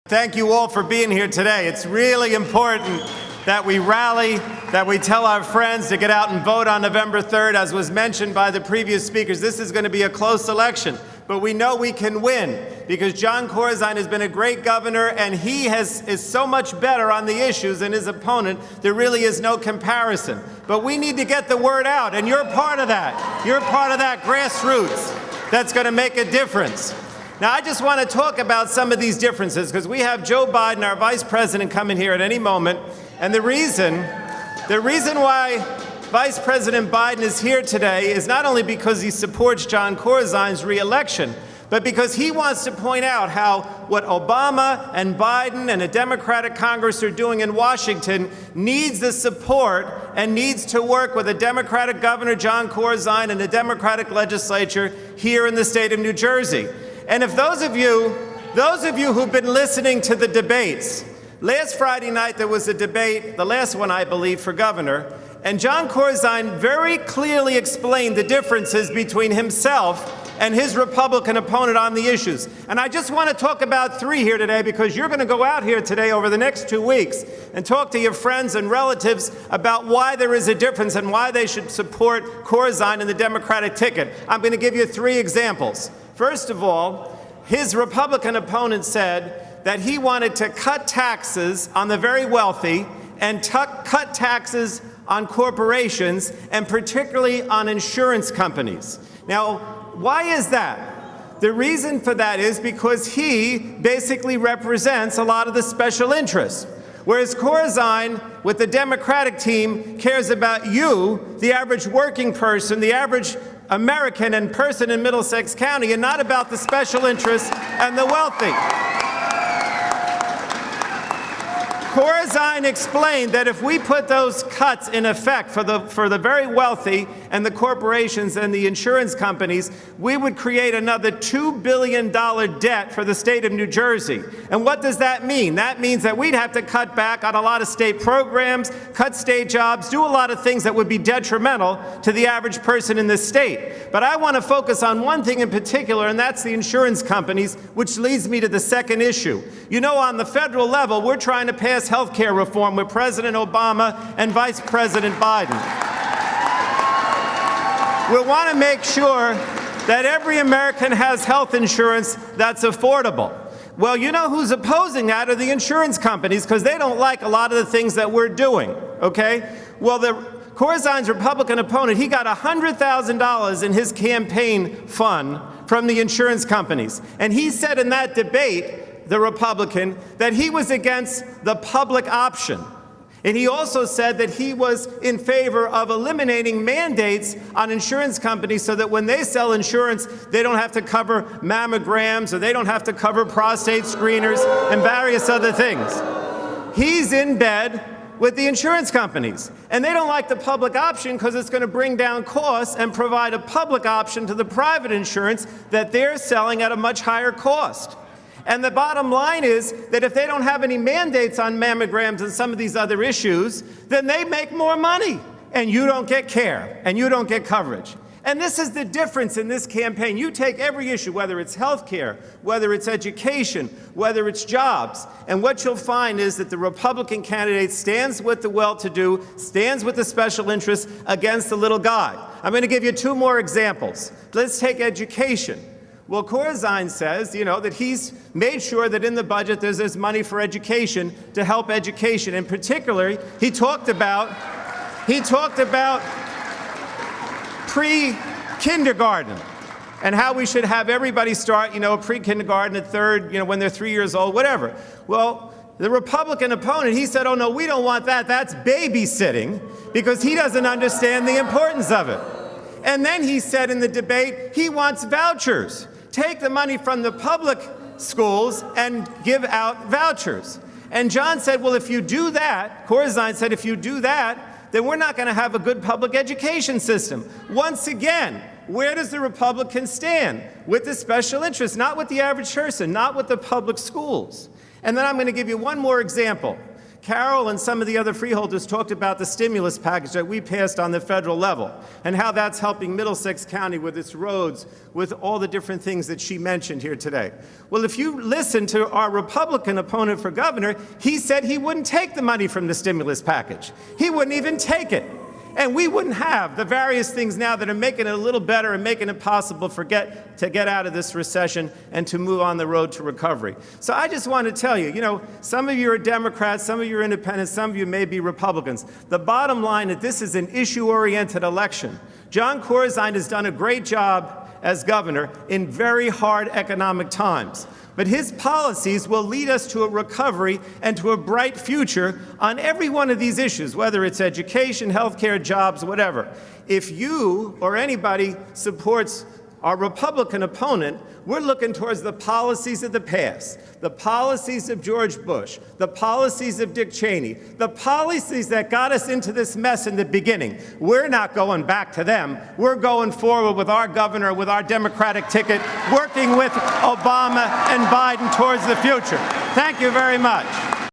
Thank you all for being here today. It's really important that we rally, that we tell our friends to get out and vote on November 3rd. As was mentioned by the previous speakers, this is going to be a close election, but we know we can win because John Corzine has been a great governor and he is so much better on the issues than his opponent. There really is no comparison. But we need to get the word out, and you're part of that. You're part of that grassroots that's going to make a difference. Now, I just want to talk about some of these differences because we have Joe Biden, our vice president, coming here at any moment. And the reason why Vice President Biden is here today is not only because he supports John Corzine's re-election, but because he wants to point out how what Obama and Biden and a Democratic Congress are doing in Washington needs the support and needs to work with a Democratic Governor, John Corzine, and a Democratic legislature here in the state of New Jersey. And if those of you who've been listening to the debates, last Friday night there was a debate, the last one I believe, for governor, and John Corzine very clearly explained the differences between himself and his Republican opponent on the issues. And I just want to talk about three here today because you're going to go out here today over the next 2 weeks and talk to your friends and relatives about why there is a difference and why they should support Corzine and the Democratic ticket. I'm going to give you three examples. First of all, his Republican opponent said that he wanted to cut taxes on the very wealthy and cut taxes on corporations and particularly on insurance companies. Now, why is that? The reason for that is because he basically represents a lot of the special interests. Whereas Corzine, with the Democratic team, cares about you, the average working person, the average American and person in Middlesex County, and not about the special interests and the wealthy. Corzine explained that if we put those cuts in effect for the very wealthy and the corporations and the insurance companies, we would create another $2 billion debt for the state of New Jersey. And what does that mean? That means that we'd have to cut back on a lot of state programs, cut state jobs, do a lot of things that would be detrimental to the average person in this state. But I want to focus on one thing in particular, and that's the insurance companies, which leads me to the second issue. You know, on the federal level, we're trying to pass health care reform with President Obama and Vice President Biden. We want to make sure that every American has health insurance that's affordable. Well, you know who's opposing that are the insurance companies because they don't like a lot of the things that we're doing, okay? Well, Corzine's Republican opponent, he got $100,000 in his campaign fund from the insurance companies. And he said in that debate, the Republican, that he was against the public option. And he also said that he was in favor of eliminating mandates on insurance companies so that when they sell insurance, they don't have to cover mammograms or they don't have to cover prostate screeners and various other things. He's in bed with the insurance companies. And they don't like the public option because it's going to bring down costs and provide a public option to the private insurance that they're selling at a much higher cost. And the bottom line is that if they don't have any mandates on mammograms and some of these other issues, then they make more money, and you don't get care, and you don't get coverage. And this is the difference in this campaign. You take every issue, whether it's health care, whether it's education, whether it's jobs, and what you'll find is that the Republican candidate stands with the well-to-do, stands with the special interests against the little guy. I'm going to give you two more examples. Let's take education. Well, Corzine says, that he's made sure that in the budget there's money for education to help education. In particular, he talked about pre-kindergarten and how we should have everybody start, pre-kindergarten at third, when they're 3 years old, whatever. Well, the Republican opponent, he said, oh, no, we don't want that. That's babysitting because he doesn't understand the importance of it. And then he said in the debate, he wants vouchers. Take the money from the public schools and give out vouchers. And John said, well, if you do that, Corzine said, if you do that, then we're not going to have a good public education system. Once again, where does the Republican stand? With the special interests, not with the average person, not with the public schools. And then I'm going to give you one more example. Carol and some of the other freeholders talked about the stimulus package that we passed on the federal level and how that's helping Middlesex County with its roads, with all the different things that she mentioned here today. Well, if you listen to our Republican opponent for governor, he said he wouldn't take the money from the stimulus package. He wouldn't even take it. And we wouldn't have the various things now that are making it a little better and making it possible to get out of this recession and to move on the road to recovery. So I just want to tell you, some of you are Democrats, some of you are independents, some of you may be Republicans. The bottom line is this is an issue-oriented election. John Corzine has done a great job as governor in very hard economic times. But his policies will lead us to a recovery and to a bright future on every one of these issues, whether it's education, healthcare, jobs, whatever. If you or anybody supports our Republican opponent, we're looking towards the policies of the past, the policies of George Bush, the policies of Dick Cheney, the policies that got us into this mess in the beginning. We're not going back to them. We're going forward with our governor, with our Democratic ticket, working with Obama and Biden towards the future. Thank you very much.